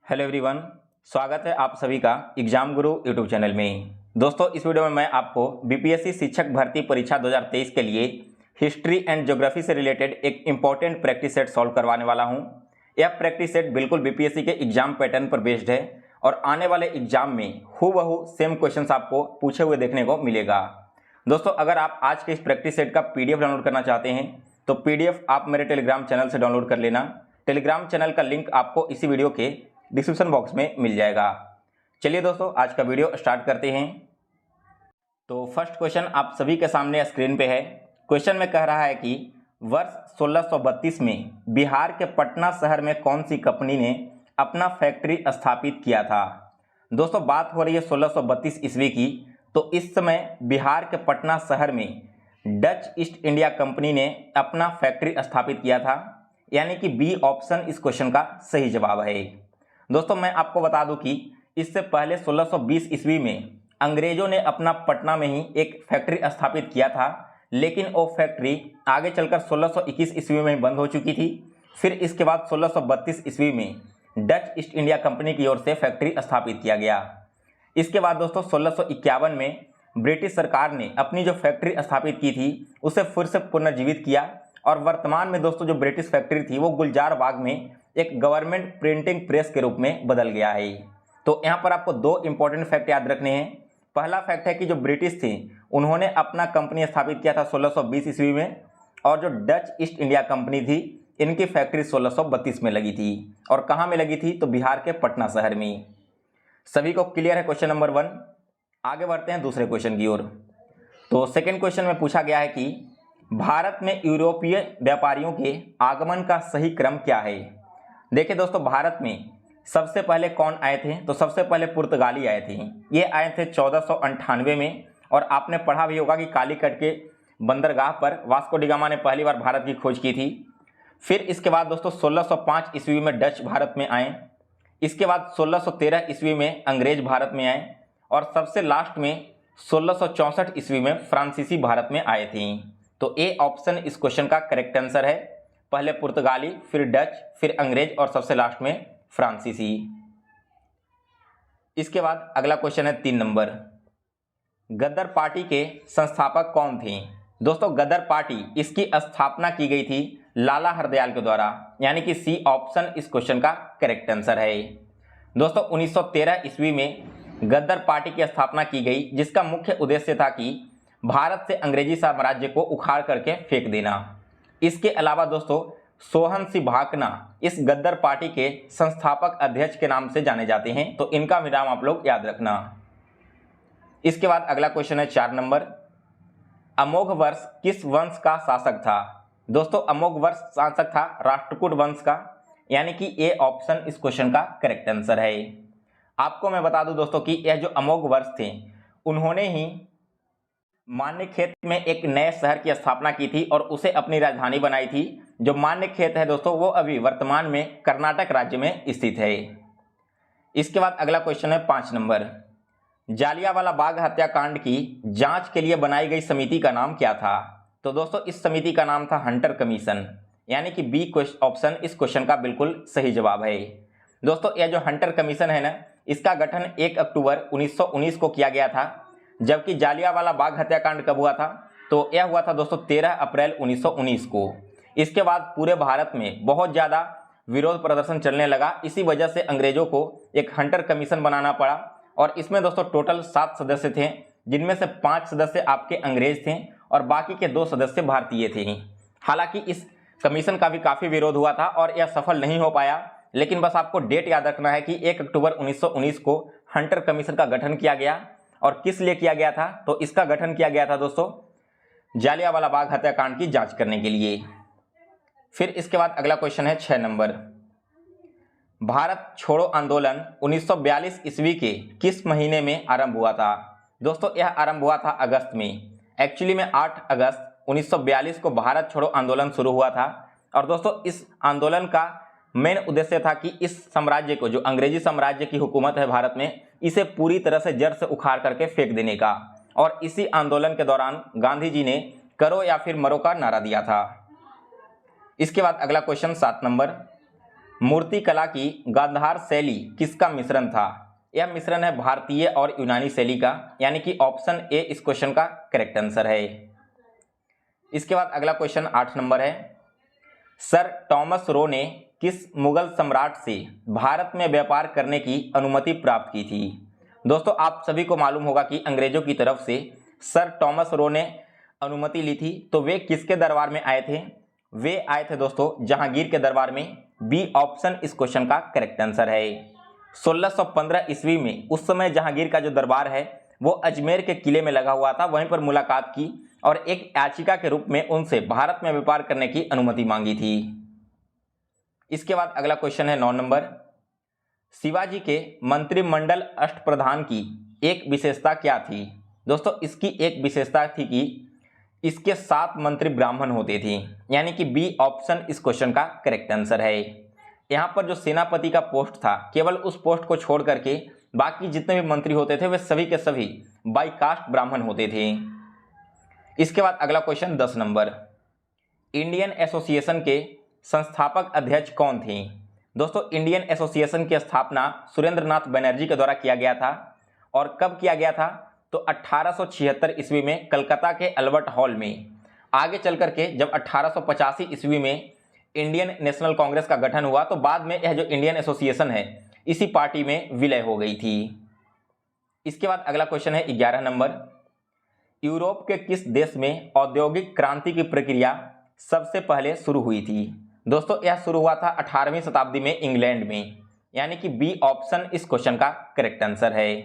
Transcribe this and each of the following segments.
Hello everyone, स्वागत है आप सभी का एग्जाम गुरु यूट्यूब चैनल में। दोस्तों, इस वीडियो में मैं आपको बीपीएससी शिक्षक भर्ती परीक्षा 2023 के लिए हिस्ट्री एंड ज्योग्राफी से रिलेटेड एक इम्पॉर्टेंट प्रैक्टिस सेट सॉल्व करवाने वाला हूं। यह प्रैक्टिस सेट बिल्कुल बीपीएससी के एग्जाम पैटर्न पर बेस्ड है और आने वाले एग्जाम में हूबहू सेम क्वेश्चन आपको पूछे हुए देखने को मिलेगा। दोस्तों, अगर आप आज के इस प्रैक्टिस सेट का पीडीएफ डाउनलोड करना चाहते हैं तो पीडीएफ आप मेरे टेलीग्राम चैनल से डाउनलोड कर लेना। टेलीग्राम चैनल का लिंक आपको इसी वीडियो के डिस्क्रिप्शन बॉक्स में मिल जाएगा। चलिए दोस्तों, आज का वीडियो स्टार्ट करते हैं। तो फर्स्ट क्वेश्चन आप सभी के सामने स्क्रीन पे है। क्वेश्चन में कह रहा है कि वर्ष 1632 में बिहार के पटना शहर में कौन सी कंपनी ने अपना फैक्ट्री स्थापित किया था। दोस्तों, बात हो रही है 1632 ईस्वी की। तो इस समय बिहार के पटना शहर में डच ईस्ट इंडिया कंपनी ने अपना फैक्ट्री स्थापित किया था, यानी कि बी ऑप्शन इस क्वेश्चन का सही जवाब है। दोस्तों, मैं आपको बता दूं कि इससे पहले 1620 ईस्वी में अंग्रेजों ने अपना पटना में ही एक फैक्ट्री स्थापित किया था, लेकिन वो फैक्ट्री आगे चलकर 1621 ईस्वी में बंद हो चुकी थी। फिर इसके बाद 1632 ईस्वी में डच ईस्ट इंडिया कंपनी की ओर से फैक्ट्री स्थापित किया गया। इसके बाद दोस्तों 1651 में ब्रिटिश सरकार ने अपनी जो फैक्ट्री स्थापित की थी उसे फिर से पुनर्जीवित किया और वर्तमान में दोस्तों जो ब्रिटिश फैक्ट्री थी वो गुलजार बाग में एक गवर्नमेंट प्रिंटिंग प्रेस के रूप में बदल गया है। तो यहाँ पर आपको दो इंपॉर्टेंट फैक्ट याद रखने हैं। पहला फैक्ट है कि जो ब्रिटिश थे उन्होंने अपना कंपनी स्थापित किया था 1620 ईस्वी में, और जो डच ईस्ट इंडिया कंपनी थी इनकी फैक्ट्री 1632 में लगी थी। और कहाँ में लगी थी? तो बिहार के पटना शहर में। सभी को क्लियर है क्वेश्चन नंबर 1। आगे बढ़ते हैं दूसरे क्वेश्चन की ओर। तो सेकेंड क्वेश्चन में पूछा गया है कि भारत में यूरोपीय व्यापारियों के आगमन का सही क्रम क्या है। देखिए दोस्तों, भारत में सबसे पहले कौन आए थे? तो सबसे पहले पुर्तगाली आए थे। ये आए थे 1498 में। और आपने पढ़ा भी होगा कि कालीकट के बंदरगाह पर वास्को डी गामा ने पहली बार भारत की खोज की थी। फिर इसके बाद दोस्तों 1605 ईस्वी में डच भारत में आए। इसके बाद 1613 ईस्वी में अंग्रेज भारत में आए और सबसे लास्ट में 1664 ईस्वी में फ्रांसीसी भारत में आए थे। तो ए ऑप्शन इस क्वेश्चन का करेक्ट आंसर है। पहले पुर्तगाली, फिर डच, फिर अंग्रेज और सबसे लास्ट में फ्रांसीसी। इसके बाद अगला क्वेश्चन है 3 नंबर। गदर पार्टी के संस्थापक कौन थे? दोस्तों, गदर पार्टी इसकी स्थापना की गई थी लाला हरदयाल के द्वारा, यानी कि सी ऑप्शन इस क्वेश्चन का करेक्ट आंसर है। दोस्तों, 1913 ईस्वी में गदर पार्टी की स्थापना की गई, जिसका मुख्य उद्देश्य था कि भारत से अंग्रेजी साम्राज्य को उखाड़ करके फेंक देना। इसके अलावा दोस्तों सोहन सिंह भाकना इस गद्दर पार्टी के संस्थापक अध्यक्ष के नाम से जाने जाते हैं। तो इनका भी नाम आप लोग याद रखना। इसके बाद अगला क्वेश्चन है 4 नंबर। अमोघ वर्ष किस वंश का शासक था? दोस्तों, अमोघ वर्ष शासक था राष्ट्रकूट वंश का, यानी कि ए ऑप्शन इस क्वेश्चन का करेक्ट आंसर है। आपको मैं बता दूं दोस्तों कि यह जो अमोघ वर्ष थे उन्होंने ही मान्यखेत में एक नए शहर की स्थापना की थी और उसे अपनी राजधानी बनाई थी। जो मान्यखेत है दोस्तों वो अभी वर्तमान में कर्नाटक राज्य में स्थित है। इसके बाद अगला क्वेश्चन है 5 नंबर। जालियांवाला बाग हत्याकांड की जांच के लिए बनाई गई समिति का नाम क्या था? तो दोस्तों इस समिति का नाम था हंटर कमीशन, यानी कि बी ऑप्शन इस क्वेश्चन का बिल्कुल सही जवाब है। दोस्तों, यह जो हंटर कमीशन है ना, इसका गठन 1 अक्टूबर 1919 को किया गया था, जबकि जालियांवाला बाग हत्याकांड कब हुआ था? तो यह हुआ था दोस्तों 13 अप्रैल 1919 को। इसके बाद पूरे भारत में बहुत ज़्यादा विरोध प्रदर्शन चलने लगा। इसी वजह से अंग्रेजों को एक हंटर कमीशन बनाना पड़ा और इसमें दोस्तों टोटल 7 सदस्य थे, जिनमें से 5 सदस्य आपके अंग्रेज थे और बाकी के 2 सदस्य भारतीय थे। हालांकि इस कमीशन का भी काफ़ी विरोध हुआ था और यह सफल नहीं हो पाया, लेकिन बस आपको डेट याद रखना है कि 1 अक्टूबर 1919 को हंटर कमीशन का गठन किया गया। और किस लिए किया गया था? तो इसका गठन किया गया था दोस्तों जालियांवाला बाग हत्याकांड की जांच करने के लिए। फिर इसके बाद अगला क्वेश्चन है 6 नंबर। भारत छोड़ो आंदोलन 1942 ईस्वी के किस महीने में आरंभ हुआ था? दोस्तों यह आरंभ हुआ था अगस्त में। एक्चुअली में 8 अगस्त 1942 को भारत छोड़ो आंदोलन शुरू हुआ था। और दोस्तों इस आंदोलन का मेन उद्देश्य था कि इस साम्राज्य को, जो अंग्रेजी साम्राज्य की हुकूमत है भारत में, इसे पूरी तरह से जड़ से उखाड़ करके फेंक देने का। और इसी आंदोलन के दौरान गांधी जी ने करो या फिर मरो का नारा दिया था। इसके बाद अगला क्वेश्चन 7 नंबर। मूर्तिकला की गांधार शैली किसका मिश्रण था? यह मिश्रण है भारतीय और यूनानी शैली का, यानी कि ऑप्शन ए इस क्वेश्चन का करेक्ट आंसर है। इसके बाद अगला क्वेश्चन 8 नंबर है, सर टॉमस रो ने किस मुगल सम्राट से भारत में व्यापार करने की अनुमति प्राप्त की थी? दोस्तों आप सभी को मालूम होगा कि अंग्रेजों की तरफ से सर टॉमस रो ने अनुमति ली थी, तो वे किसके दरबार में आए थे? वे आए थे दोस्तों जहांगीर के दरबार में। बी ऑप्शन इस क्वेश्चन का करेक्ट आंसर है। 1615 ईस्वी में उस समय जहांगीर का जो दरबार है वो अजमेर के किले में लगा हुआ था, वहीं पर मुलाकात की और एक याचिका के रूप में उनसे भारत में व्यापार करने की अनुमति मांगी थी। इसके बाद अगला क्वेश्चन है 9 नंबर, शिवाजी के मंत्रिमंडल अष्टप्रधान की एक विशेषता क्या थी? दोस्तों इसकी एक विशेषता थी कि इसके 7 मंत्री ब्राह्मण होते थे, यानी कि बी ऑप्शन इस क्वेश्चन का करेक्ट आंसर है। यहाँ पर जो सेनापति का पोस्ट था, केवल उस पोस्ट को छोड़ करके बाकी जितने भी मंत्री होते थे वे सभी के सभी बाई कास्ट ब्राह्मण होते थे। इसके बाद अगला क्वेश्चन 10 नंबर, इंडियन एसोसिएशन के संस्थापक अध्यक्ष कौन थे? दोस्तों इंडियन एसोसिएशन की स्थापना सुरेंद्रनाथ बनर्जी के द्वारा किया गया था। और कब किया गया था? तो 1876 ईस्वी में कलकत्ता के अल्बर्ट हॉल में। आगे चल करके जब 1885 ईस्वी में इंडियन नेशनल कांग्रेस का गठन हुआ तो बाद में यह जो इंडियन एसोसिएशन है इसी पार्टी में विलय हो गई थी। इसके बाद अगला क्वेश्चन है 11 नंबर, यूरोप के किस देश में औद्योगिक क्रांति की प्रक्रिया सबसे पहले शुरू हुई थी? दोस्तों यह शुरू हुआ था 18वीं शताब्दी में इंग्लैंड में, यानी कि बी ऑप्शन इस क्वेश्चन का करेक्ट आंसर है।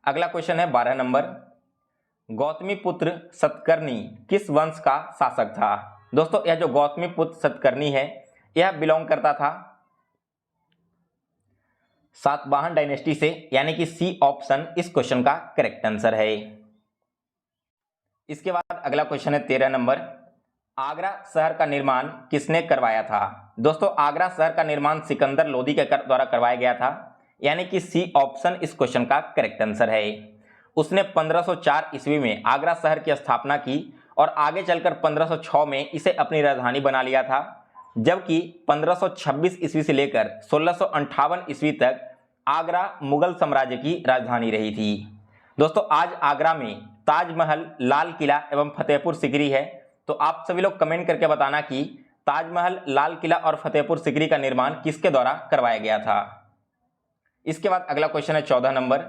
अगला क्वेश्चन है 12 नंबर, गौतमीपुत्र सतकर्णी किस वंश का शासक था? दोस्तों यह जो गौतमीपुत्र सतकर्णी है यह बिलोंग करता था सातवाहन डायनेस्टी से, यानी कि सी ऑप्शन इस क्वेश्चन का करेक्ट आंसर है। इसके बाद अगला क्वेश्चन है 13 नंबर, आगरा शहर का निर्माण किसने करवाया था? दोस्तों आगरा शहर का निर्माण सिकंदर लोदी के द्वारा करवाया गया था, यानी कि सी ऑप्शन इस क्वेश्चन का करेक्ट आंसर है। उसने 1504 ईस्वी में आगरा शहर की स्थापना की और आगे चलकर 1506 में इसे अपनी राजधानी बना लिया था, जबकि 1526 ईस्वी से लेकर 1658 ईस्वी तक आगरा मुगल साम्राज्य की राजधानी रही थी। दोस्तों आज आगरा में ताजमहल, लाल किला एवं फतेहपुर सिकरी है, तो आप सभी लोग कमेंट करके बताना कि ताजमहल, लाल किला और फतेहपुर सिकरी का निर्माण किसके द्वारा करवाया गया था। इसके बाद अगला क्वेश्चन है 14 नंबर,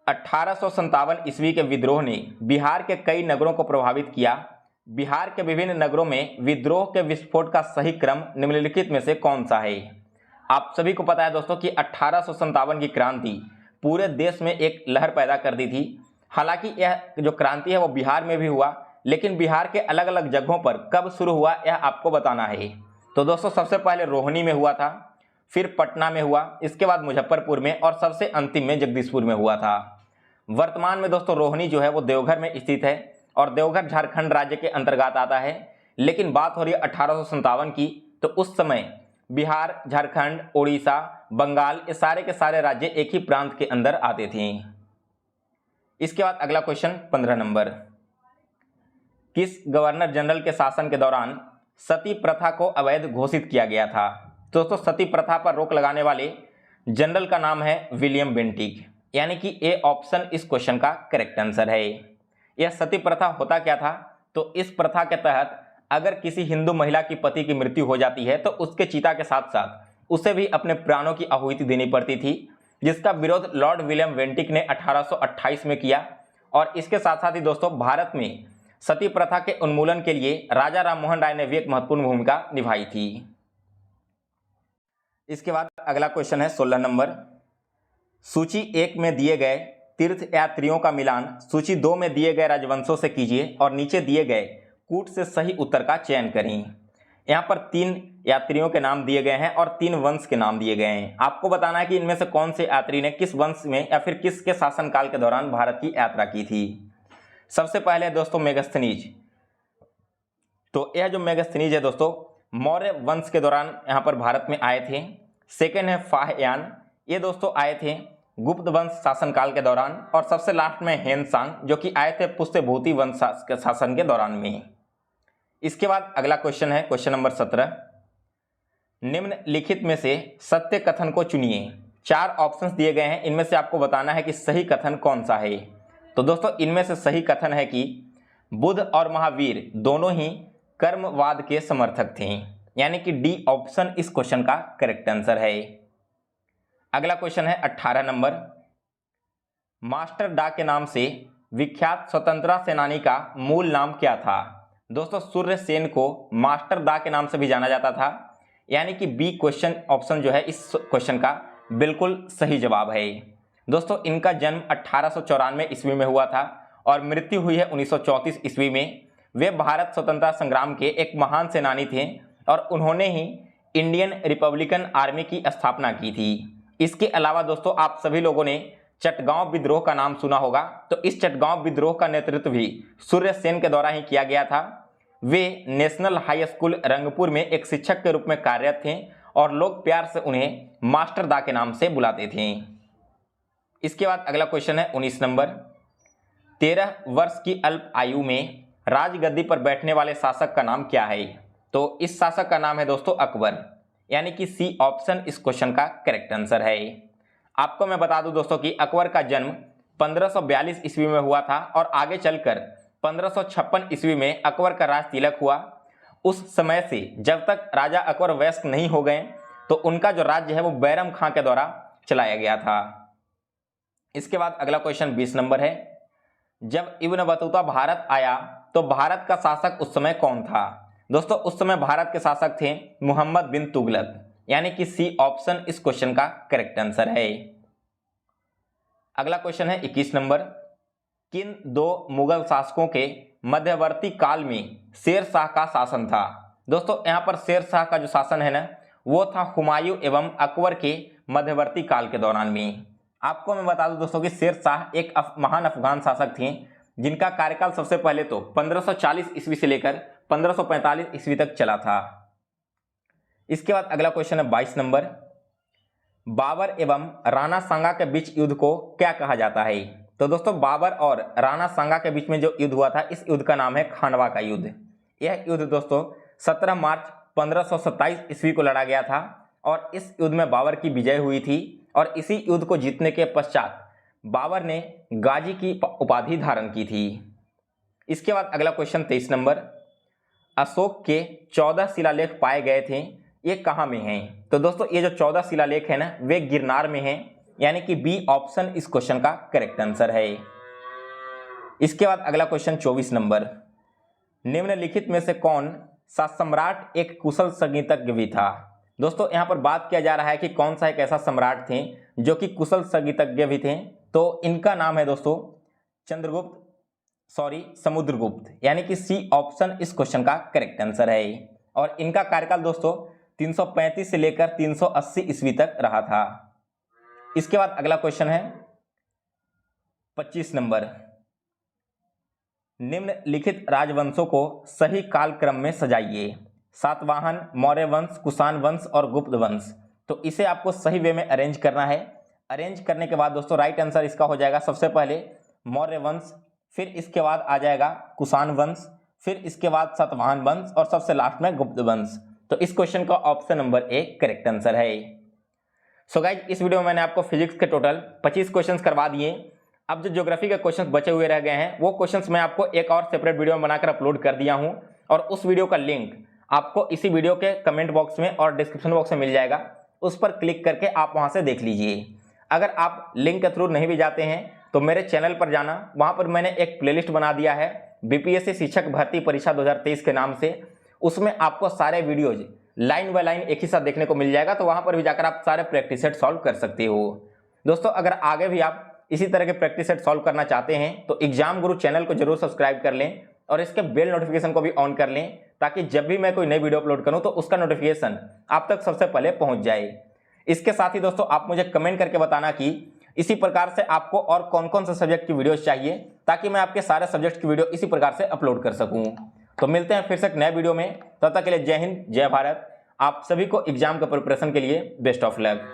1857 ईस्वी के विद्रोह ने बिहार के कई नगरों को प्रभावित किया। बिहार के विभिन्न नगरों में विद्रोह के विस्फोट का सही क्रम निम्नलिखित में से कौन सा है? आप सभी को पता है दोस्तों कि 1857 की क्रांति पूरे देश में एक लहर पैदा कर दी थी। हालांकि यह जो क्रांति है वो बिहार में भी हुआ, लेकिन बिहार के अलग अलग जगहों पर कब शुरू हुआ यह आपको बताना है। तो दोस्तों सबसे पहले रोहिणी में हुआ था, फिर पटना में हुआ, इसके बाद मुजफ्फरपुर में और सबसे अंतिम में जगदीशपुर में हुआ था। वर्तमान में दोस्तों रोहिणी जो है वो देवघर में स्थित है और देवघर झारखंड राज्य के अंतर्गत आता है। लेकिन बात हो रही है 1857 की, तो उस समय बिहार, झारखंड, उड़ीसा, बंगाल ये सारे के सारे राज्य एक ही प्रांत के अंदर आते थे। इसके बाद अगला क्वेश्चन 15 नंबर, किस गवर्नर जनरल के शासन के दौरान सती प्रथा को अवैध घोषित किया गया था? दोस्तों सती प्रथा पर रोक लगाने वाले जनरल का नाम है विलियम बेंटिक, यानी कि ए ऑप्शन इस क्वेश्चन का करेक्ट आंसर है। यह सती प्रथा होता क्या था? तो इस प्रथा के तहत अगर किसी हिंदू महिला की पति की मृत्यु हो जाती है तो उसके चिता के साथ साथ उसे भी अपने प्राणों की आहुति देनी पड़ती थी, जिसका विरोध लॉर्ड विलियम बेंटिक ने 1828 में किया। और इसके साथ साथ ही दोस्तों भारत में सती प्रथा के उन्मूलन के लिए राजा राममोहन राय ने भी एक महत्वपूर्ण भूमिका निभाई थी। इसके बाद अगला क्वेश्चन है 16 नंबर, सूची 1 में दिए गए तीर्थ यात्रियों का मिलान सूची 2 में दिए गए राजवंशों से कीजिए और नीचे दिए गए कूट से सही उत्तर का चयन करें। यहाँ पर 3 यात्रियों के नाम दिए गए हैं और 3 वंश के नाम दिए गए हैं। आपको बताना है कि इनमें से कौन से यात्री ने किस वंश में या फिर किसके शासनकाल के दौरान भारत की यात्रा की थी। सबसे पहले दोस्तों मेगस्थनीज, तो यह जो मेगस्थनीज है दोस्तों मौर्य वंश के दौरान यहाँ पर भारत में आए थे। सेकेंड है फाहयान, ये दोस्तों आए थे गुप्त वंश शासनकाल के दौरान। और सबसे लास्ट में हेनसांग जो कि आए थे पुष्यभूति वंश के शासन के दौरान में। इसके बाद अगला क्वेश्चन है क्वेश्चन नंबर 17। निम्नलिखित में से सत्य कथन को चुनिए। 4 ऑप्शंस दिए गए हैं, इनमें से आपको बताना है कि सही कथन कौन सा है। तो दोस्तों इनमें से सही कथन है कि बुद्ध और महावीर दोनों ही कर्मवाद के समर्थक थे, यानी कि डी ऑप्शन इस क्वेश्चन का करेक्ट आंसर है। अगला क्वेश्चन है 18 नंबर। मास्टर डा के नाम से विख्यात स्वतंत्रता सेनानी का मूल नाम क्या था? दोस्तों सूर्य सेन को मास्टर डा के नाम से भी जाना जाता था, यानी कि बी क्वेश्चन ऑप्शन जो है इस क्वेश्चन का बिल्कुल सही जवाब है। दोस्तों इनका जन्म 1894 ईस्वी में हुआ था और मृत्यु हुई है 1934 ईस्वी में। वे भारत स्वतंत्रता संग्राम के एक महान सेनानी थे और उन्होंने ही इंडियन रिपब्लिकन आर्मी की स्थापना की थी। इसके अलावा दोस्तों आप सभी लोगों ने चटगांव विद्रोह का नाम सुना होगा, तो इस चटगांव विद्रोह का नेतृत्व भी सूर्य सेन के द्वारा ही किया गया था। वे नेशनल हाई स्कूल रंगपुर में एक शिक्षक के रूप में कार्यरत थे और लोग प्यार से उन्हें मास्टर दा के नाम से बुलाते थे। इसके बाद अगला क्वेश्चन है 19 नंबर। 13 वर्ष की अल्प आयु में राजगद्दी पर बैठने वाले शासक का नाम क्या है? तो इस शासक का नाम है दोस्तों अकबर, यानी कि सी ऑप्शन इस क्वेश्चन का करेक्ट आंसर है। आपको मैं बता दूं दोस्तों कि अकबर का जन्म 1542 ईस्वी में हुआ था और आगे चलकर 1556 ईस्वी में अकबर का राज तिलक हुआ। उस समय से जब तक राजा अकबर वयस्क नहीं हो गए तो उनका जो राज्य है वो बैरम खां के द्वारा चलाया गया था। इसके बाद अगला क्वेश्चन 20 नंबर है। जब इब्न बतूता भारत आया तो भारत का शासक उस समय कौन था? दोस्तों उस समय भारत के शासक थे मोहम्मद बिन तुगलक, यानी कि सी ऑप्शन इस क्वेश्चन का करेक्ट आंसर है। अगला क्वेश्चन है 21 नंबर। किन 2 मुगल शासकों के मध्यवर्ती काल में शेर शाह का शासन था? दोस्तों यहाँ पर शेर शाह का जो शासन है ना वो था हुमायूं एवं अकबर के मध्यवर्ती काल के दौरान में। आपको मैं बता दूं दोस्तों कि शेर शाह एक महान अफगान शासक थे जिनका कार्यकाल सबसे पहले तो 1540 ईस्वी से लेकर 1545 ईस्वी तक चला था। इसके बाद अगला क्वेश्चन है 22 नंबर। बाबर एवं राणा सांगा के बीच युद्ध को क्या कहा जाता है? तो दोस्तों बाबर और राणा सांगा के बीच में जो युद्ध हुआ था इस युद्ध का नाम है खानवा का युद्ध। यह युद्ध दोस्तों 17 मार्च 1527 ईस्वी को लड़ा गया था और इस युद्ध में बाबर की विजय हुई थी और इसी युद्ध को जीतने के पश्चात बाबर ने गाजी की उपाधि धारण की थी। इसके बाद अगला क्वेश्चन 23 नंबर। अशोक के 14 शिलालेख पाए गए थे, ये कहाँ में हैं? तो दोस्तों ये जो 14 शिलालेख है ना वे गिरनार में हैं, यानी कि बी ऑप्शन इस क्वेश्चन का करेक्ट आंसर है। इसके बाद अगला क्वेश्चन 24 नंबर। निम्नलिखित में से कौन सा सम्राट एक कुशल संगीतज्ञ भी था? दोस्तों यहाँ पर बात किया जा रहा है कि कौन सा एक ऐसा सम्राट थे जो कि कुशल संगीतज्ञ भी थे। तो इनका नाम है दोस्तों समुद्रगुप्त, यानी कि सी ऑप्शन इस क्वेश्चन का करेक्ट आंसर है। और इनका कार्यकाल दोस्तों 335 से लेकर 380 ईस्वी तक रहा था। इसके बाद अगला क्वेश्चन है 25 नंबर। निम्नलिखित राजवंशों को सही कालक्रम में सजाइए। सातवाहन, मौर्य वंश, कुषाण वंश और गुप्त वंश। तो इसे आपको सही वे में अरेंज करना है। अरेंज करने के बाद दोस्तों राइट आंसर इसका हो जाएगा सबसे पहले मौर्य वंश, फिर इसके बाद आ जाएगा कुषाण वंश, फिर इसके बाद सातवाहन वंश और सबसे लास्ट में गुप्त वंश। तो इस क्वेश्चन का option number A correct answer है। सो गाइज इस वीडियो में मैंने आपको फिजिक्स के टोटल 25 क्वेश्चंस करवा दिए। अब जो ज्योग्राफी के क्वेश्चंस बचे हुए रह गए हैं वो क्वेश्चंस मैं आपको एक और सेपरेट वीडियो में बनाकर अपलोड कर दिया हूं और उस वीडियो का लिंक आपको इसी वीडियो के कमेंट बॉक्स में और डिस्क्रिप्शन बॉक्स में मिल जाएगा। उस पर क्लिक करके आप वहां से देख लीजिए। अगर आप लिंक के थ्रू नहीं भी जाते हैं तो मेरे चैनल पर जाना, वहां पर मैंने एक प्लेलिस्ट बना दिया है बीपीएससी शिक्षक भर्ती परीक्षा 2023 के नाम से। उसमें आपको सारे वीडियोज लाइन बाय लाइन एक ही साथ देखने को मिल जाएगा, तो वहां पर भी जाकर आप सारे प्रैक्टिस सेट सॉल्व कर सकते हो। दोस्तों अगर आगे भी आप इसी तरह के प्रैक्टिस सेट सॉल्व करना चाहते हैं तो एग्जाम गुरु चैनल को जरूर सब्सक्राइब कर लें और इसके बेल नोटिफिकेशन को भी ऑन कर लें ताकि जब भी मैं कोई नई वीडियो अपलोड करूं तो उसका नोटिफिकेशन आप तक सबसे पहले पहुंच जाए। इसके साथ ही दोस्तों आप मुझे कमेंट करके बताना कि इसी प्रकार से आपको और कौन कौन से सब्जेक्ट की वीडियोस चाहिए ताकि मैं आपके सारे सब्जेक्ट की वीडियो इसी प्रकार से अपलोड कर सकूं। तो मिलते हैं फिर से एक नए वीडियो में, तब तक के लिए जय हिंद, जय भारत। आप सभी को एग्जाम के प्रिपरेशन के लिए बेस्ट ऑफ लक।